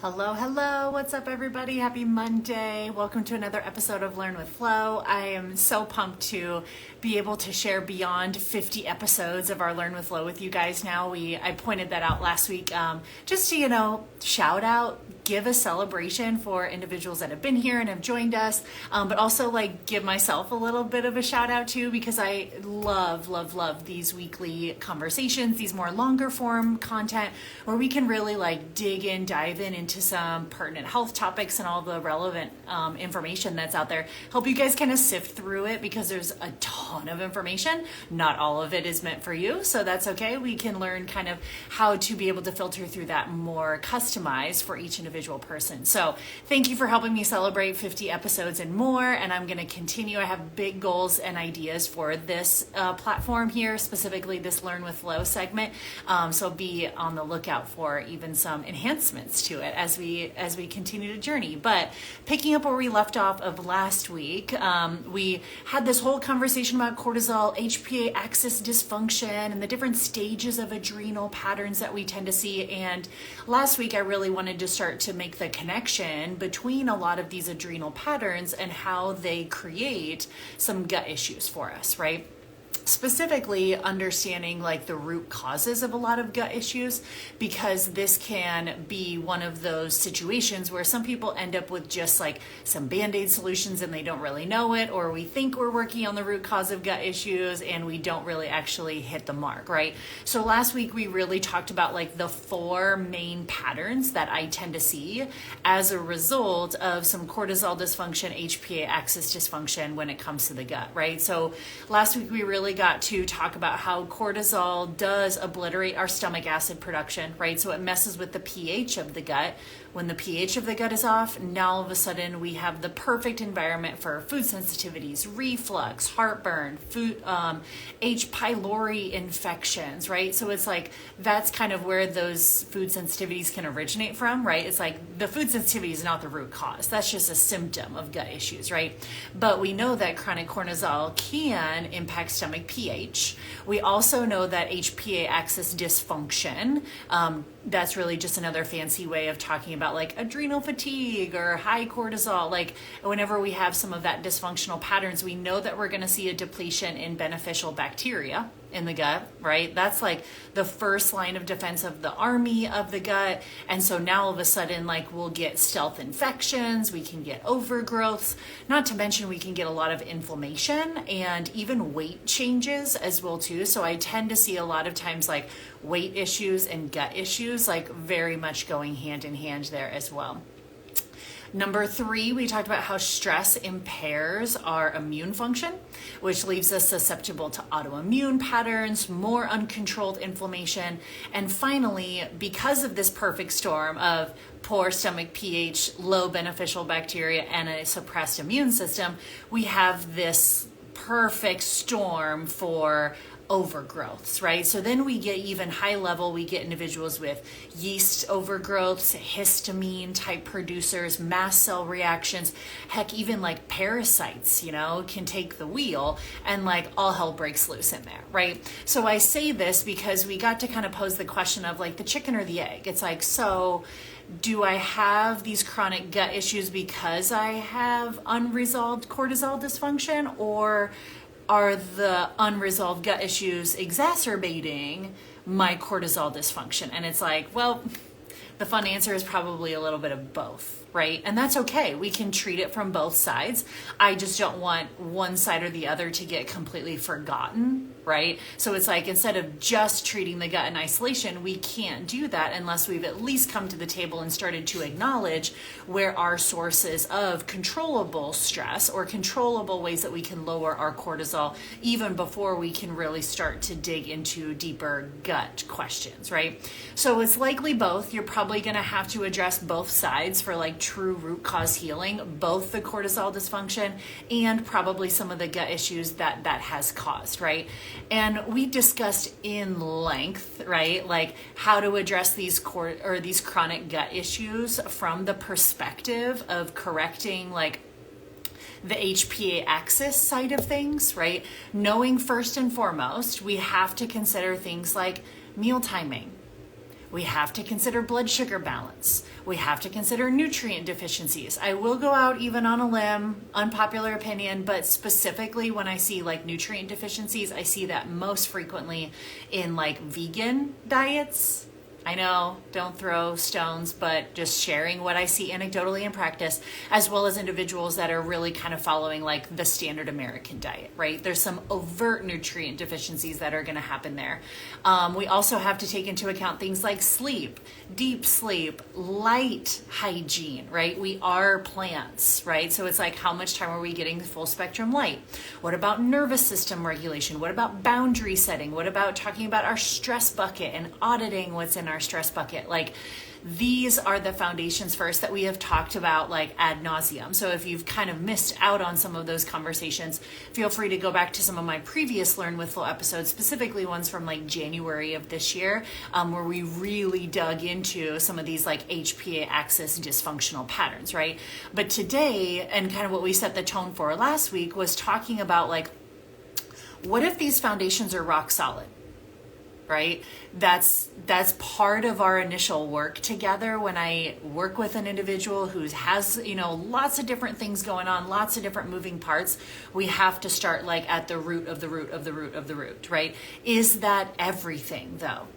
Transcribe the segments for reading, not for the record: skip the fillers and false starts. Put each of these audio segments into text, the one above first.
Hello, hello. What's up, everybody? Happy Monday. Welcome to another episode of Learn with Flo. I am so pumped to be able to share beyond 50 episodes of our Learn with Flo with you guys now. I pointed that out last week just to, shout out, give a celebration for individuals that have been here and have joined us, but also give myself a little bit of a shout out too, because I love these weekly conversations, these more longer form content where we can really dive into some pertinent health topics and all the relevant information that's out there. Help you guys kind of sift through it because there's a ton of information. Not all of it is meant for you, so that's okay. We can learn kind of how to be able to filter through that more customized for each individual person. So thank you for helping me celebrate 50 episodes and more, and I'm going to continue. I have big goals and ideas for this platform here, specifically this Learn with Flo segment. So be on the lookout for even some enhancements to it as we continue to journey. But picking up where we left off of last week, we had this whole conversation about cortisol, HPA axis dysfunction, and the different stages of adrenal patterns that we tend to see. And last week, I really wanted to start to make the connection between a lot of these adrenal patterns and how they create some gut issues for us, right? Specifically understanding the root causes of a lot of gut issues, because this can be one of those situations where some people end up with just some band-aid solutions and they don't really know it, or we think we're working on the root cause of gut issues and we don't really actually hit the mark, right? So last week we really talked about the four main patterns that I tend to see as a result of some cortisol dysfunction, HPA axis dysfunction when it comes to the gut, right? So last week we really got to talk about how cortisol does obliterate our stomach acid production, right? So it messes with the pH of the gut. When the pH of the gut is off, now all of a sudden we have the perfect environment for food sensitivities, reflux, heartburn, H. pylori infections, right? So it's that's kind of where those food sensitivities can originate from, right? It's the food sensitivity is not the root cause. That's just a symptom of gut issues, right? But we know that chronic cortisol can impact stomach pH. We also know that HPA axis dysfunction, that's really just another fancy way of talking about adrenal fatigue or high cortisol. Whenever we have some of that dysfunctional patterns, we know that we're going to see a depletion in beneficial bacteria in the gut, right? That's the first line of defense of the army of the gut. And so now all of a sudden, we'll get stealth infections, we can get overgrowths, not to mention we can get a lot of inflammation and even weight changes as well too. So I tend to see a lot of times weight issues and gut issues very much going hand in hand there as well. Number 3, we talked about how stress impairs our immune function, which leaves us susceptible to autoimmune patterns, more uncontrolled inflammation. And finally, because of this perfect storm of poor stomach pH, low beneficial bacteria, and a suppressed immune system, we have this perfect storm for overgrowths, right? So then we get even high level, we get individuals with yeast overgrowths, histamine type producers, mast cell reactions, heck, even parasites, can take the wheel and all hell breaks loose in there, right? So I say this because we got to kind of pose the question of the chicken or the egg. It's so do I have these chronic gut issues because I have unresolved cortisol dysfunction, or are the unresolved gut issues exacerbating my cortisol dysfunction? And it's well, the fun answer is probably a little bit of both, right? And that's okay. We can treat it from both sides. I just don't want one side or the other to get completely forgotten, right? So it's instead of just treating the gut in isolation, we can't do that unless we've at least come to the table and started to acknowledge where our sources of controllable stress or controllable ways that we can lower our cortisol even before we can really start to dig into deeper gut questions, right? So it's likely both. You're probably going to have to address both sides for true root cause healing, both the cortisol dysfunction and probably some of the gut issues that has caused, right? And we discussed in length, right, how to address these chronic gut issues from the perspective of correcting the HPA axis side of things, right? Knowing first and foremost, we have to consider things like meal timing, We have to consider blood sugar balance. We have to consider nutrient deficiencies. I will go out even on a limb, unpopular opinion, but specifically when I see like nutrient deficiencies, I see that most frequently in like vegan diets. I know, don't throw stones, but just sharing what I see anecdotally in practice, as well as individuals that are really kind of following like the standard American diet, right? There's some overt nutrient deficiencies that are going to happen there. We also have to take into account things like sleep, deep sleep, light hygiene, right? We are plants, right? So it's like, how much time are we getting full spectrum light? What about nervous system regulation? What about boundary setting? What about talking about our stress bucket and auditing what's in our stress bucket? Like, these are the foundations first that we have talked about like ad nauseum. So if you've kind of missed out on some of those conversations, feel free to go back to some of my previous Learn with Flow episodes, specifically ones from like January of this year, where we really dug into some of these like HPA axis dysfunctional patterns, right? But today, and kind of what we set the tone for last week, was talking about like, what if these foundations are rock solid? Right? That's part of our initial work together. When I work with an individual who has, lots of different things going on, lots of different moving parts, we have to start like at the root of the root of the root of the root, right? Is that everything though?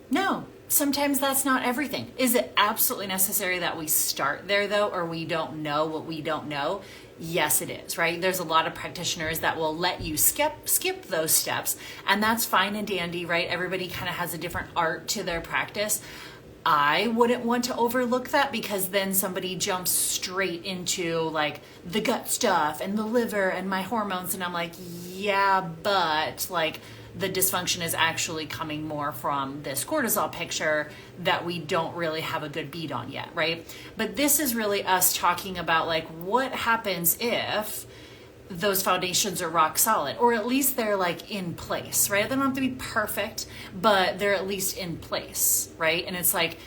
No, sometimes that's not everything. Is it absolutely necessary that we start there though, or we don't know what we don't know? Yes, it is, right? There's a lot of practitioners that will let you skip those steps, and that's fine and dandy, right? Everybody kind of has a different art to their practice. I wouldn't want to overlook that, because then somebody jumps straight into like the gut stuff and the liver and my hormones, and I'm like, yeah, but like the dysfunction is actually coming more from this cortisol picture that we don't really have a good beat on yet, right? But this is really us talking about like, what happens if those foundations are rock solid, or at least they're like in place, right? They don't have to be perfect, but they're at least in place, right? And it's like,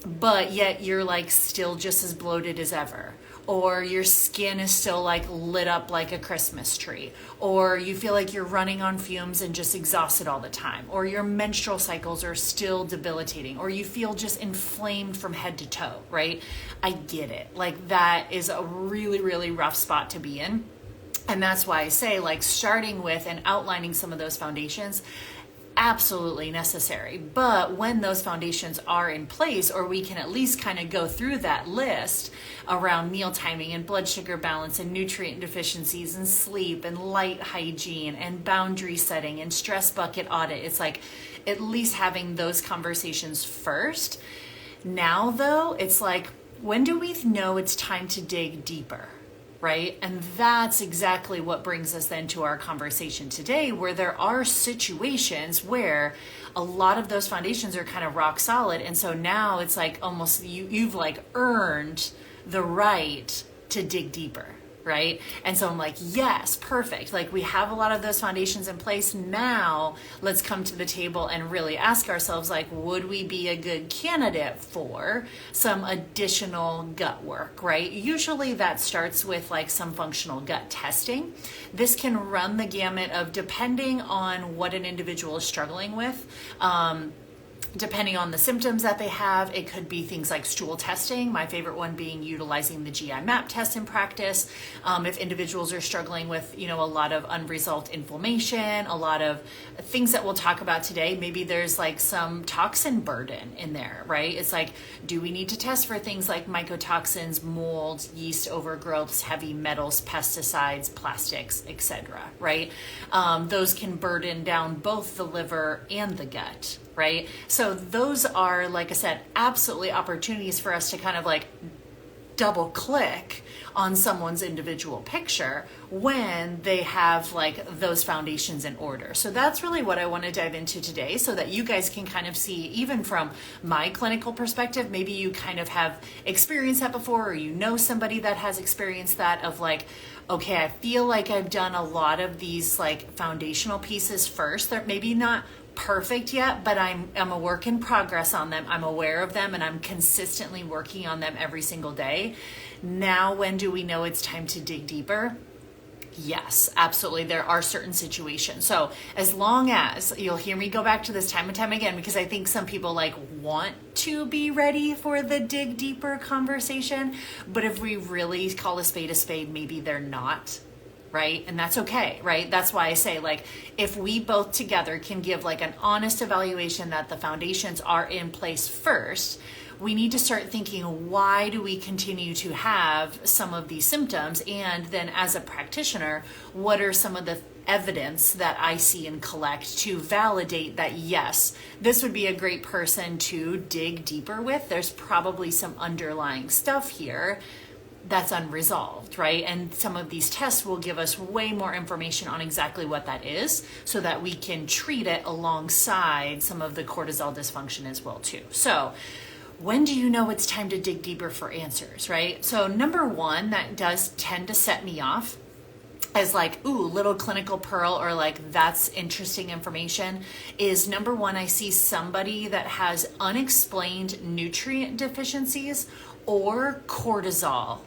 but yet you're like still just as bloated as ever, or your skin is still like lit up like a Christmas tree, or you feel like you're running on fumes and just exhausted all the time, or your menstrual cycles are still debilitating, or you feel just inflamed from head to toe, right? I get it. Like, that is a really, really rough spot to be in. And that's why I say like starting with and outlining some of those foundations, absolutely necessary. But when those foundations are in place, or we can at least kind of go through that list around meal timing and blood sugar balance and nutrient deficiencies and sleep and light hygiene and boundary setting and stress bucket audit, it's like at least having those conversations first. Now though, it's like, when do we know it's time to dig deeper? Right? And that's exactly what brings us then to our conversation today, where there are situations where a lot of those foundations are kind of rock solid. And so now it's like almost you've like earned the right to dig deeper. Right? And so I'm like, yes, perfect. Like, we have a lot of those foundations in place. Now let's come to the table and really ask ourselves, like, would we be a good candidate for some additional gut work, right? Usually that starts with like some functional gut testing. This can run the gamut of, depending on what an individual is struggling with, depending on the symptoms that they have, it could be things like stool testing. My favorite one being utilizing the GI map test in practice. If individuals are struggling with, a lot of unresolved inflammation, a lot of things that we'll talk about today, maybe there's like some toxin burden in there, right? It's like, do we need to test for things like mycotoxins, mold, yeast overgrowths, heavy metals, pesticides, plastics, etc., right? Those can burden down both the liver and the gut, right? So those are, like I said, absolutely opportunities for us to kind of like double click on someone's individual picture when they have like those foundations in order. So that's really what I want to dive into today, so that you guys can kind of see, even from my clinical perspective, maybe you kind of have experienced that before, or somebody that has experienced that, of like, okay, I feel like I've done a lot of these like foundational pieces first. They're maybe not perfect yet, but I'm a work in progress on them. I'm aware of them, and I'm consistently working on them every single day. Now, when do we know it's time to dig deeper? Yes, absolutely. There are certain situations. So as long as you'll hear me go back to this time and time again, because I think some people like want to be ready for the dig deeper conversation, but if we really call a spade, maybe they're not. Right? And that's okay, right? That's why I say, like, if we both together can give like an honest evaluation that the foundations are in place first, we need to start thinking, why do we continue to have some of these symptoms? And then as a practitioner, what are some of the evidence that I see and collect to validate that, yes, this would be a great person to dig deeper with. There's probably some underlying stuff here that's unresolved, right? And some of these tests will give us way more information on exactly what that is so that we can treat it alongside some of the cortisol dysfunction as well too. So when do you know it's time to dig deeper for answers, right? So number one, that does tend to set me off as like, ooh, little clinical pearl, or like, that's interesting information, is number one, I see somebody that has unexplained nutrient deficiencies or cortisol,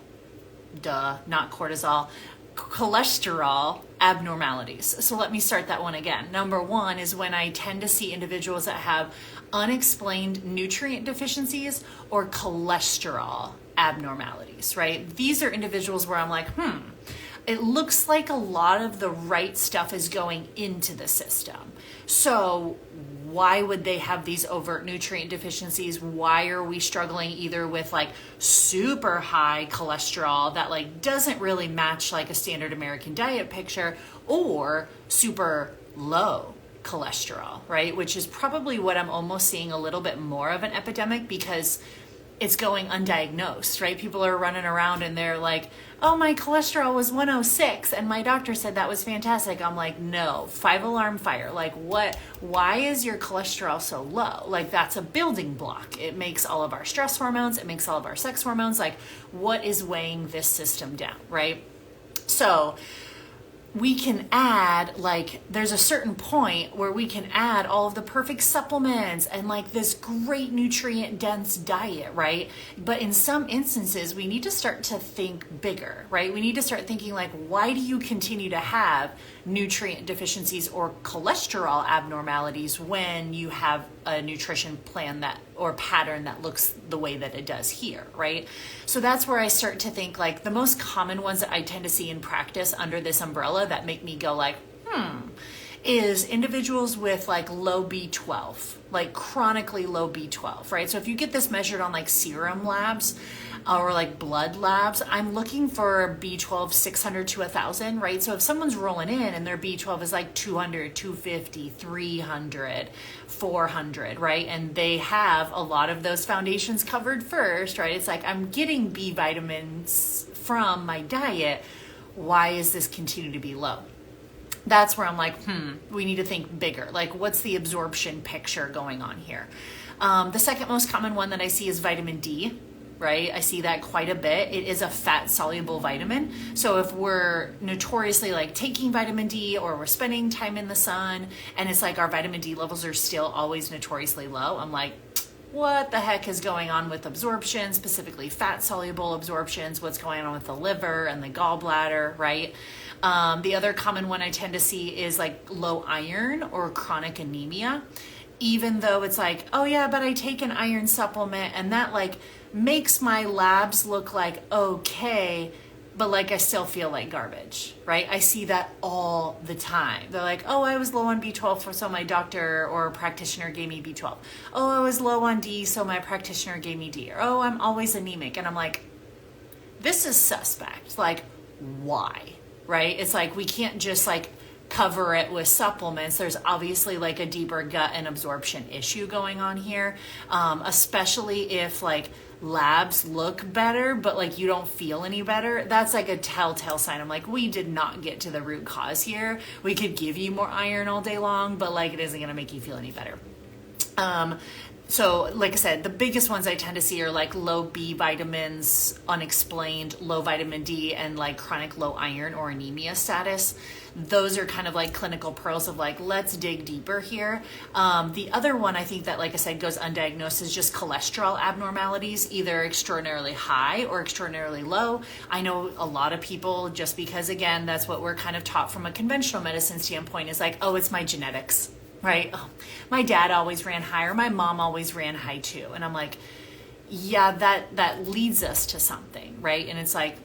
not cortisol, cholesterol abnormalities. So let me start that one again. Number one is when I tend to see individuals that have unexplained nutrient deficiencies or cholesterol abnormalities, right? These are individuals where I'm like, it looks like a lot of the right stuff is going into the system. So why would they have these overt nutrient deficiencies? Why are we struggling either with like super high cholesterol that like doesn't really match like a standard American diet picture, or super low cholesterol, right? Which is probably what I'm almost seeing a little bit more of an epidemic, because it's going undiagnosed, right? People are running around and they're like, oh, my cholesterol was 106 and my doctor said that was fantastic. I'm like, no, 5-alarm fire. Like, what? Why is your cholesterol so low? Like, that's a building block. It makes all of our stress hormones. It makes all of our sex hormones. Like, what is weighing this system down, right? So we can add, like, there's a certain point where we can add all of the perfect supplements and like this great nutrient dense diet, right? But in some instances, we need to start to think bigger, right? We need to start thinking like, why do you continue to have nutrient deficiencies or cholesterol abnormalities when you have a nutrition plan that, or pattern that looks the way that it does here, right? So that's where I start to think like the most common ones that I tend to see in practice under this umbrella that make me go like, is individuals with like low B12, like chronically low B12, right? So if you get this measured on like serum labs or like blood labs, I'm looking for B12 600 to 1,000, right? So if someone's rolling in and their B12 is like 200, 250, 300, 400, right? And they have a lot of those foundations covered first, right? It's like, I'm getting B vitamins from my diet. Why is this continue to be low? That's where I'm like, we need to think bigger. Like, what's the absorption picture going on here? The second most common one that I see is vitamin D, right? I see that quite a bit. It is a fat soluble vitamin. So if we're notoriously like taking vitamin D, or we're spending time in the sun and it's like our vitamin D levels are still always notoriously low, I'm like, what the heck is going on with absorption, specifically fat soluble absorptions? What's going on with the liver and the gallbladder, right? The other common one I tend to see is like low iron or chronic anemia, even though it's like, oh yeah, but I take an iron supplement and that like makes my labs look like okay, but like I still feel like garbage, right? I see that all the time. They're like, oh, I was low on B12, so my doctor or practitioner gave me B12. Oh, I was low on D, so my practitioner gave me D. Or, oh, I'm always anemic. And I'm like, this is suspect. Like, why? Right? It's like, we can't just like cover it with supplements. There's obviously like a deeper gut and absorption issue going on here, especially if like labs look better, but like you don't feel any better. That's like a telltale sign. I'm like, we did not get to the root cause here. We could give you more iron all day long, but like it isn't going to make you feel any better. So like I said, the biggest ones I tend to see are like low B vitamins, unexplained, low vitamin D, and like chronic low iron or anemia status. Those are kind of like clinical pearls of like, let's dig deeper here. The other one I think that, like I said, goes undiagnosed is just cholesterol abnormalities, either extraordinarily high or extraordinarily low. I know a lot of people, just because again, that's what we're kind of taught from a conventional medicine standpoint, is like, oh, it's my genetics, right? Oh, my dad always ran high, or my mom always ran high too. And I'm like, yeah, that leads us to something, right? And it's like,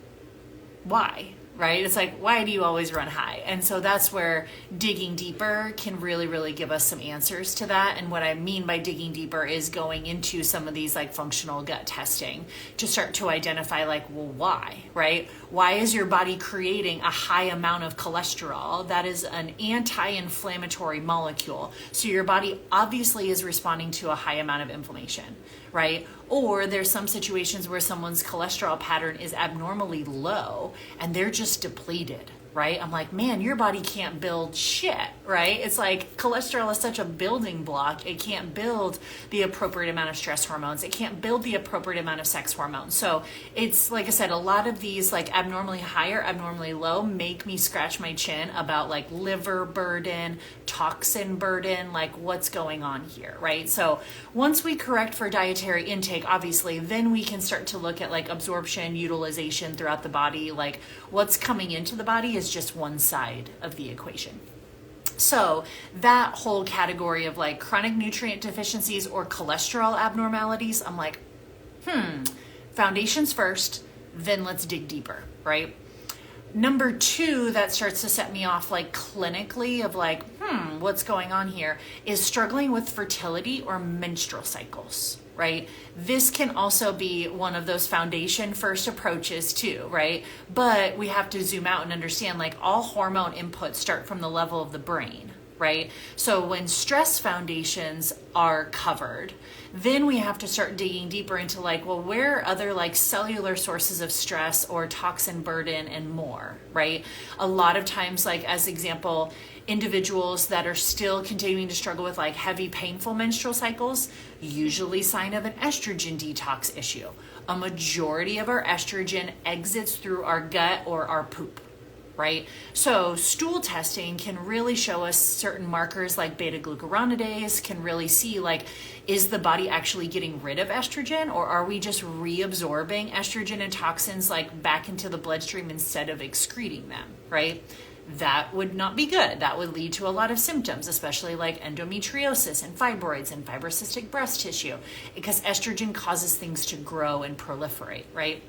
why? Right? It's like, why do you always run high? And so that's where digging deeper can really, really give us some answers to that. And what I mean by digging deeper is going into some of these like functional gut testing to start to identify like, well, why, right? Why is your body creating a high amount of cholesterol? That is an anti-inflammatory molecule. So your body obviously is responding to a high amount of inflammation, right? Or there's some situations where someone's cholesterol pattern is abnormally low and they're just depleted, right? I'm like, man, your body can't build shit, right? It's like cholesterol is such a building block. It can't build the appropriate amount of stress hormones. It can't build the appropriate amount of sex hormones. So it's, like I said, a lot of these like abnormally high or abnormally low make me scratch my chin about like liver burden, toxin burden, like what's going on here, right? So once we correct for dietary intake, obviously, then we can start to look at like absorption, utilization throughout the body. Like what's coming into the body is just one side of the equation. So that whole category of like chronic nutrient deficiencies or cholesterol abnormalities, I'm like, foundations first, then let's dig deeper, right? Number two, that starts to set me off like clinically of like, what's going on here, is struggling with fertility or menstrual cycles, right? This can also be one of those foundation first approaches too, right? But we have to zoom out and understand like all hormone inputs start from the level of the brain, right? So when stress foundations are covered, then we have to start digging deeper into like, well, where are other like cellular sources of stress or toxin burden and more, right? A lot of times, like as example, individuals that are still continuing to struggle with like heavy, painful menstrual cycles, usually sign of an estrogen detox issue. A majority of our estrogen exits through our gut or our poop, right? So stool testing can really show us certain markers like beta glucuronidase, can really see like, is the body actually getting rid of estrogen, or are we just reabsorbing estrogen and toxins like back into the bloodstream instead of excreting them, right? That would not be good. That would lead to a lot of symptoms, especially like endometriosis and fibroids and fibrocystic breast tissue, because estrogen causes things to grow and proliferate, right?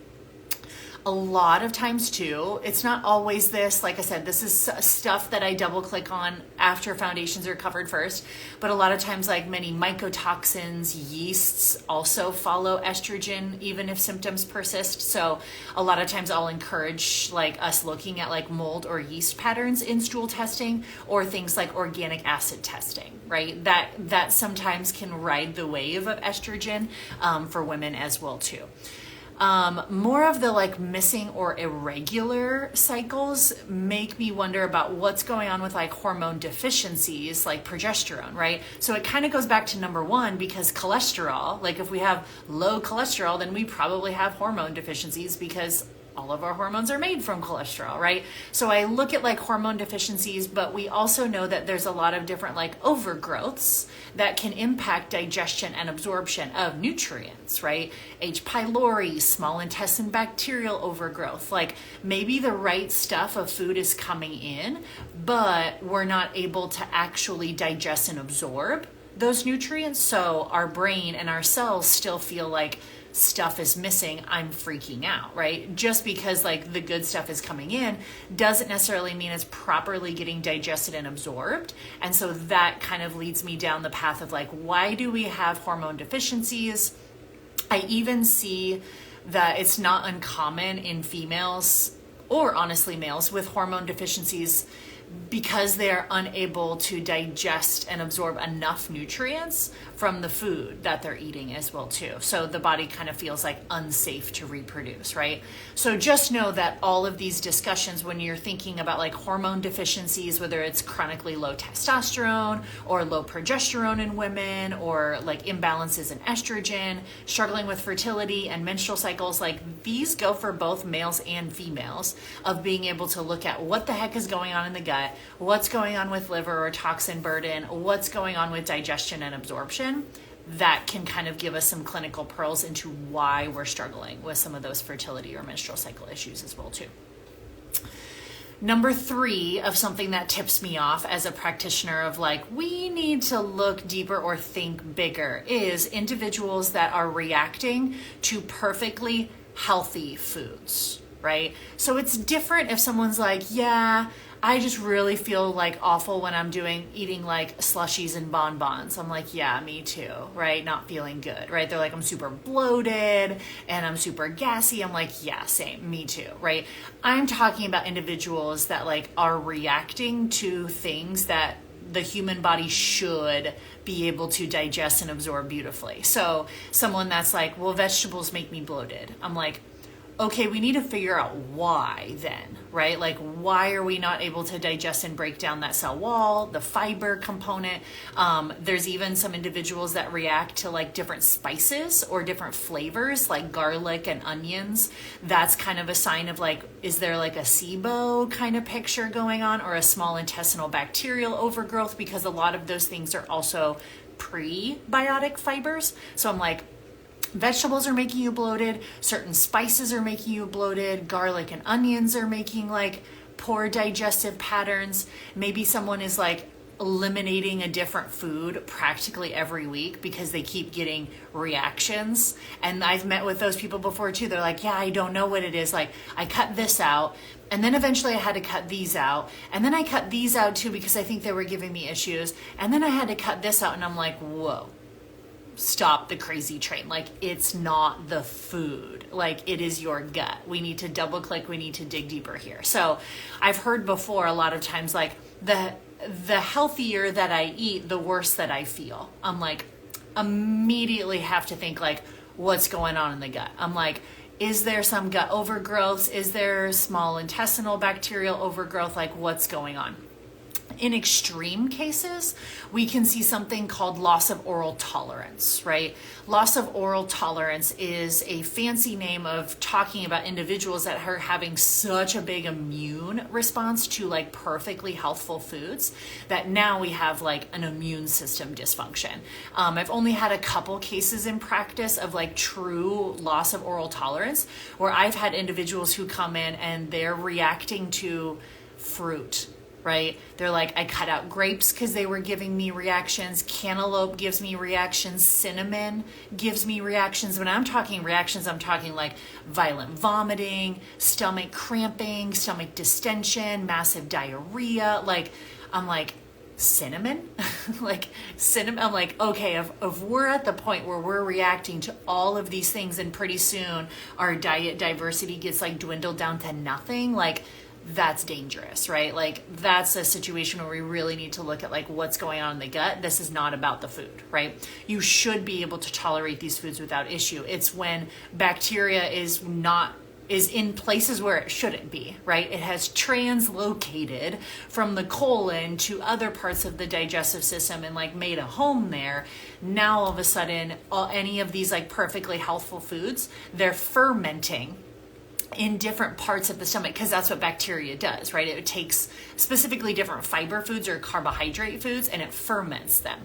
A lot of times too, it's not always this, like I said, this is stuff that I double click on after foundations are covered first, but a lot of times like many mycotoxins, yeasts also follow estrogen even if symptoms persist. So a lot of times I'll encourage like us looking at like mold or yeast patterns in stool testing, or things like organic acid testing, right? That sometimes can ride the wave of estrogen for women as well too. More of the like missing or irregular cycles make me wonder about what's going on with like hormone deficiencies like progesterone, right? So it kind of goes back to number one, because cholesterol, like if we have low cholesterol, then we probably have hormone deficiencies because all of our hormones are made from cholesterol, right? So I look at like hormone deficiencies, but we also know that there's a lot of different like overgrowths that can impact digestion and absorption of nutrients, right? H. pylori, small intestine bacterial overgrowth. Like maybe the right stuff of food is coming in, but we're not able to actually digest and absorb those nutrients. So our brain and our cells still feel like stuff is missing, I'm freaking out, right? Just because like the good stuff is coming in doesn't necessarily mean it's properly getting digested and absorbed. And so that kind of leads me down the path of like, why do we have hormone deficiencies? I even see that it's not uncommon in females, or honestly males, with hormone deficiencies because they're unable to digest and absorb enough nutrients from the food that they're eating as well too. So the body kind of feels like unsafe to reproduce, right? So just know that all of these discussions, when you're thinking about like hormone deficiencies, whether it's chronically low testosterone or low progesterone in women, or like imbalances in estrogen, struggling with fertility and menstrual cycles, like these go for both males and females, of being able to look at what the heck is going on in the gut, what's going on with liver or toxin burden, what's going on with digestion and absorption. That can kind of give us some clinical pearls into why we're struggling with some of those fertility or menstrual cycle issues as well too. Number 3 of something that tips me off as a practitioner of like, we need to look deeper or think bigger, is individuals that are reacting to perfectly healthy foods, right? So it's different if someone's like, yeah, I just really feel like awful when I'm eating like slushies and bonbons. I'm like, yeah, me too, right? Not feeling good, right? They're like, I'm super bloated and I'm super gassy. I'm like, yeah, same, me too, right? I'm talking about individuals that like are reacting to things that the human body should be able to digest and absorb beautifully. So someone that's like, well, vegetables make me bloated. I'm like, okay, we need to figure out why then, right? Like, why are we not able to digest and break down that cell wall, the fiber component? There's even some individuals that react to like different spices or different flavors, like garlic and onions. That's kind of a sign of like, is there like a SIBO kind of picture going on, or a small intestinal bacterial overgrowth? Because a lot of those things are also prebiotic fibers. So I'm like, vegetables are making you bloated, certain spices are making you bloated, garlic and onions are making like poor digestive patterns. Maybe someone is like eliminating a different food practically every week because they keep getting reactions. And I've met with those people before too. They're like, yeah, I don't know what it is. Like, I cut this out, and then eventually I had to cut these out, and then I cut these out too because I think they were giving me issues, and then I had to cut this out. And I'm like, whoa, stop the crazy train. Like, it's not the food, like it is your gut. We need to double click, we need to dig deeper here. So I've heard before a lot of times, like the healthier that I eat, the worse that I feel. I'm like, immediately have to think like, what's going on in the gut? I'm like, is there some gut overgrowth? Is there small intestinal bacterial overgrowth? Like, what's going on? In extreme cases, we can see something called loss of oral tolerance, right? Loss of oral tolerance is a fancy name of talking about individuals that are having such a big immune response to like perfectly healthful foods that now we have like an immune system dysfunction. I've only had a couple cases in practice of like true loss of oral tolerance where I've had individuals who come in and they're reacting to fruit, right? They're like, I cut out grapes because they were giving me reactions. Cantaloupe gives me reactions. Cinnamon gives me reactions. When I'm talking reactions, I'm talking like violent vomiting, stomach cramping, stomach distension, massive diarrhea. Like, I'm like, cinnamon? Like cinnamon? I'm like, okay, if we're at the point where we're reacting to all of these things and pretty soon our diet diversity gets like dwindled down to nothing, like, that's dangerous, right? Like, that's a situation where we really need to look at like what's going on in the gut. This is not about the food, right? You should be able to tolerate these foods without issue. It's when bacteria is in places where it shouldn't be, right? It has translocated from the colon to other parts of the digestive system and like made a home there. Now all of a sudden, any of these like perfectly healthful foods, they're fermenting in different parts of the stomach, because that's what bacteria does, right? It takes specifically different fiber foods or carbohydrate foods and it ferments them.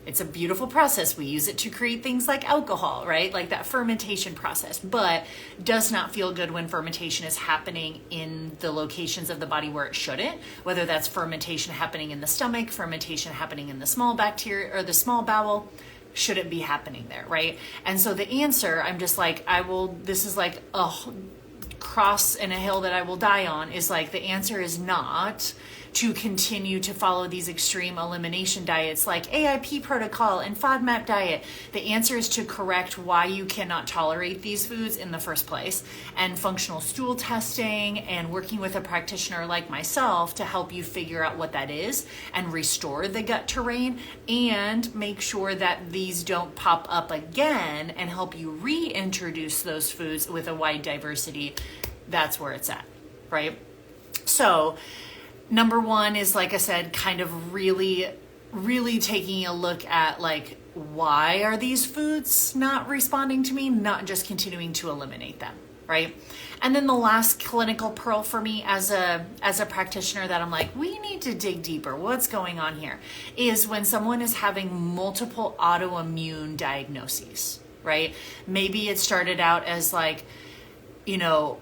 It's a beautiful process. We use it to create things like alcohol, right? Like that fermentation process, but does not feel good when fermentation is happening in the locations of the body where it shouldn't, whether that's fermentation happening in the stomach, fermentation happening in the small bacteria or the small bowel. Shouldn't be happening there, right? And so the answer, I'm just like, this is like a cross and a hill that I will die on, is like, the answer is not to continue to follow these extreme elimination diets like AIP protocol and FODMAP diet? The answer is to correct why you cannot tolerate these foods in the first place, and functional stool testing and working with a practitioner like myself to help you figure out what that is and restore the gut terrain and make sure that these don't pop up again and help you reintroduce those foods with a wide diversity. That's where it's at, right? So number one is, like I said, kind of really taking a look at like, why are these foods not responding to me, not just continuing to eliminate them, right? And then the last clinical pearl for me as a practitioner that I'm like, we need to dig deeper. What's going on here? Is when someone is having multiple autoimmune diagnoses, right? Maybe it started out as like, you know,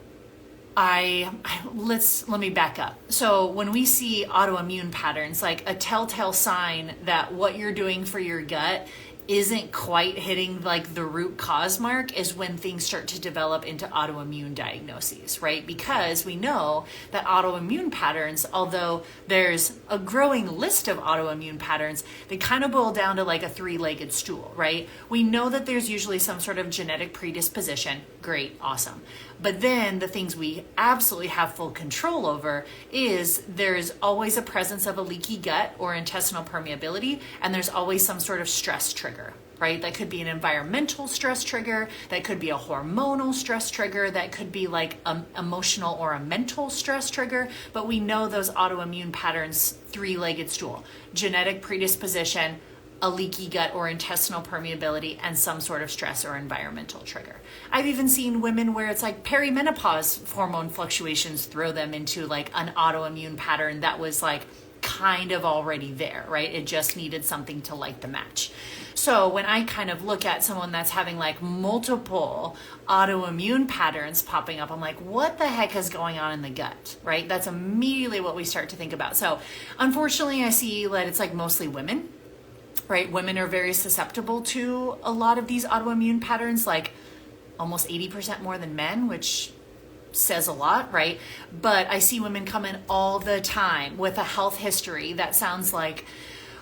let me back up. So when we see autoimmune patterns, like a telltale sign that what you're doing for your gut isn't quite hitting like the root cause mark is when things start to develop into autoimmune diagnoses, right? Because we know that autoimmune patterns, although there's a growing list of autoimmune patterns, they kind of boil down to like a three-legged stool, right? We know that there's usually some sort of genetic predisposition. Great, awesome. But then the things we absolutely have full control over is there's always a presence of a leaky gut or intestinal permeability, and there's always some sort of stress trigger, right? That could be an environmental stress trigger, that could be a hormonal stress trigger, that could be like an emotional or a mental stress trigger. But we know those autoimmune patterns, three-legged stool, genetic predisposition, a leaky gut or intestinal permeability, and some sort of stress or environmental trigger. I've even seen women where it's like perimenopause hormone fluctuations throw them into like an autoimmune pattern that was like kind of already there, right? It just needed something to light the match. So when I kind of look at someone that's having like multiple autoimmune patterns popping up, I'm like, what the heck is going on in the gut, right? That's immediately what we start to think about. So unfortunately, I see that it's like mostly women, right? Women are very susceptible to a lot of these autoimmune patterns, like almost 80% more than men, which says a lot, right? But I see women come in all the time with a health history that sounds like,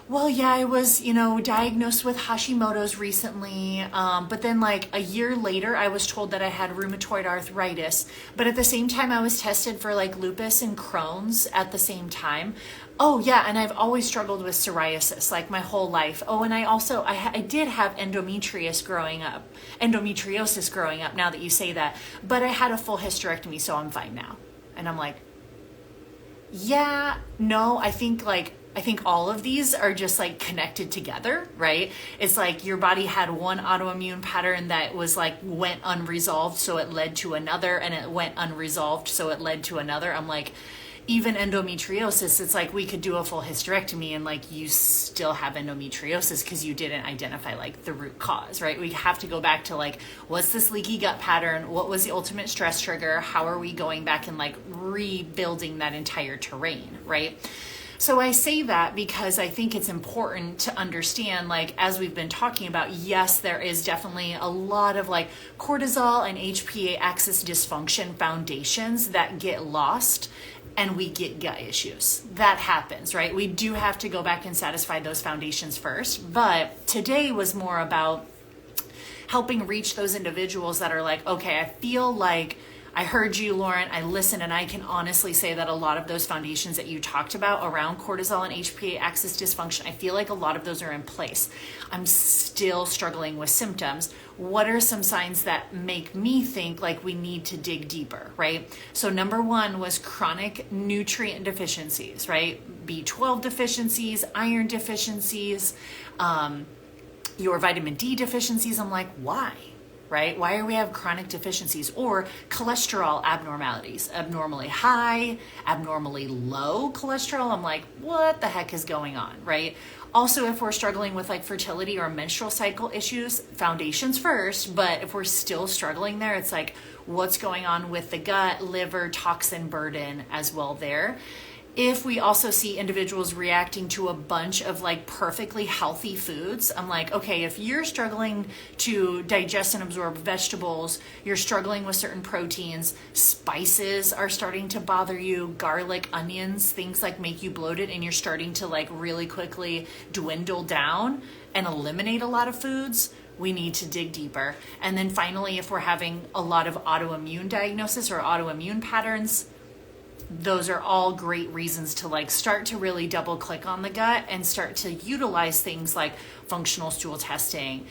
well, yeah, I was, diagnosed with Hashimoto's recently, but then like a year later, I was told that I had rheumatoid arthritis, but at the same time, I was tested for like lupus and Crohn's at the same time. Oh yeah, and I've always struggled with psoriasis like my whole life. Oh, and I did have endometriosis growing up, now that you say that, but I had a full hysterectomy, so I'm fine now. And I'm like, yeah, no, I think all of these are just like connected together, right? It's like your body had one autoimmune pattern that was like went unresolved, so it led to another, and it went unresolved, so it led to another. I'm like, even endometriosis, it's like we could do a full hysterectomy and like you still have endometriosis because you didn't identify like the root cause, right? We have to go back to like, what's this leaky gut pattern? What was the ultimate stress trigger? How are we going back and like rebuilding that entire terrain, right? So I say that because I think it's important to understand, like, as we've been talking about, yes, there is definitely a lot of like cortisol and HPA axis dysfunction foundations that get lost and we get gut issues. That happens, right? We do have to go back and satisfy those foundations first. But today was more about helping reach those individuals that are like, okay, I feel like I heard you, Lauryn, I listened, and I can honestly say that a lot of those foundations that you talked about around cortisol and HPA axis dysfunction, I feel like a lot of those are in place. I'm still struggling with symptoms. What are some signs that make me think like we need to dig deeper, right? So number one was chronic nutrient deficiencies, right? B12 deficiencies, iron deficiencies, your vitamin D deficiencies. I'm like, why? Right? Why are we have chronic deficiencies? Or cholesterol abnormalities, abnormally high, abnormally low cholesterol. I'm like, what the heck is going on, right? Also, if we're struggling with like fertility or menstrual cycle issues, foundations first, but if we're still struggling there, it's like, what's going on with the gut, liver, toxin burden as well there. If we also see individuals reacting to a bunch of like perfectly healthy foods, I'm like, okay, if you're struggling to digest and absorb vegetables, you're struggling with certain proteins, spices are starting to bother you, garlic, onions, things like make you bloated, and you're starting to like really quickly dwindle down and eliminate a lot of foods, we need to dig deeper. And then finally, if we're having a lot of autoimmune diagnosis or autoimmune patterns, those are all great reasons to like start to really double click on the gut and start to utilize things like functional stool testing,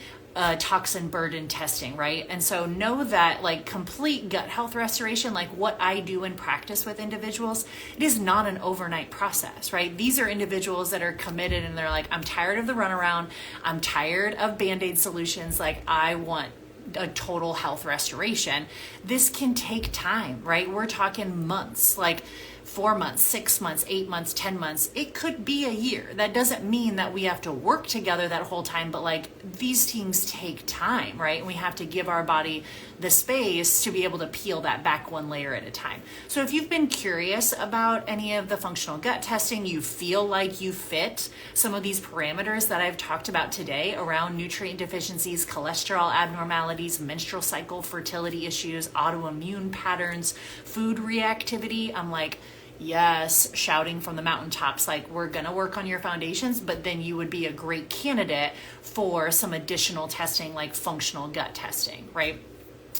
toxin burden testing, right? And so know that like complete gut health restoration, like what I do in practice with individuals, it is not an overnight process, right? These are individuals that are committed and they're like, I'm tired of the runaround. I'm tired of Band-Aid solutions. Like I want a total health restoration. This can take time, right? We're talking months, like 4 months, 6 months, 8 months, 10 months. It could be a year. That doesn't mean that we have to work together that whole time, but like these things take time, right? And we have to give our body the space to be able to peel that back one layer at a time. So if you've been curious about any of the functional gut testing, you feel like you fit some of these parameters that I've talked about today around nutrient deficiencies, cholesterol abnormalities, menstrual cycle, fertility issues, autoimmune patterns, food reactivity, I'm like, yes, shouting from the mountaintops, like we're gonna work on your foundations, but then you would be a great candidate for some additional testing like functional gut testing, right?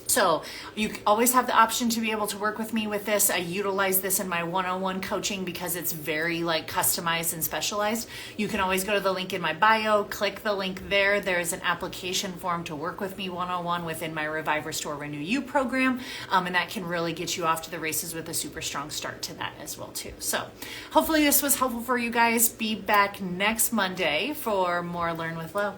So you always have the option to be able to work with me with this. I utilize this in my one-on-one coaching because it's very like customized and specialized. You can always go to the link in my bio, click the link there. There's an application form to work with me one-on-one within my Revive, Restore, Renew You program. And that can really get you off to the races with a super strong start to that as well too. So hopefully this was helpful for you guys. Be back next Monday for more Learn with Lo.